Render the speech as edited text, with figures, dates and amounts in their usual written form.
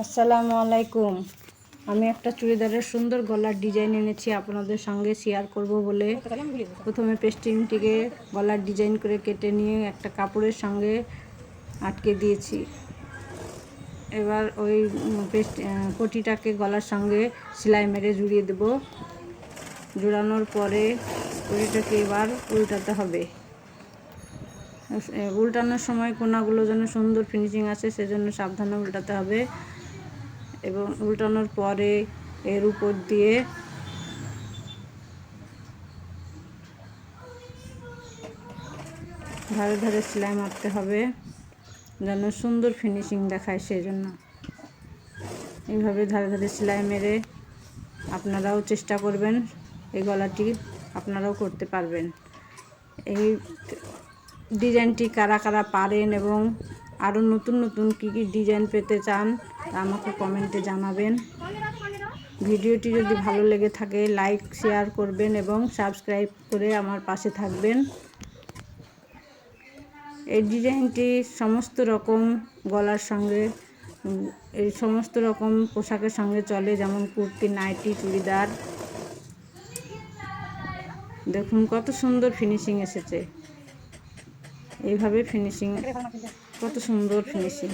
আসসালামু আলাইকুম। আমি একটা চুড়িদারের সুন্দর গলার ডিজাইন এনেছি আপনাদের সঙ্গে শেয়ার করব বলে। প্রথমে পেস্টিংটিকে গলার ডিজাইন করে কেটে নিয়ে একটা কাপড়ের সঙ্গে আটকে দিয়েছি। এবার ওই পটিটাকে গলার সঙ্গে সেলাই মেরে জুড়িয়ে দেব। জোড়ানোর পরে পটিটাকে এবার উল্টাতে হবে। উল্টানোর সময় কোনাগুলো যেন সুন্দর ফিনিশিং আসে সেজন্য সাবধানে উল্টাতে হবে। এবং উল্টানোর পরে এর উপর দিয়ে ধারে ধারে সেলাই মারতে হবে যেন সুন্দর ফিনিশিং দেখায়। সেই জন্য এইভাবে ধারে ধারে সেলাই মেরে আপনারাও চেষ্টা করবেন, এই গলাটি আপনারাও করতে পারবেন। এই ডিজাইনটি কারা কারা পারেন এবং আরও নতুন নতুন কী কী ডিজাইন পেতে চান আমাকে কমেন্টে জানাবেন। ভিডিওটি যদি ভালো লেগে থাকে লাইক শেয়ার করবেন এবং সাবস্ক্রাইব করে আমার পাশে থাকবেন। এই ডিজাইনটি সমস্ত রকম গলার সঙ্গে, এই সমস্ত রকম পোশাকের সঙ্গে চলে, যেমন কুর্তি, নাইটি, চুড়িদার। দেখুন কত সুন্দর ফিনিশিং এসেছে। এইভাবে ফিনিশিং, কত সুন্দর ফিনিশিং।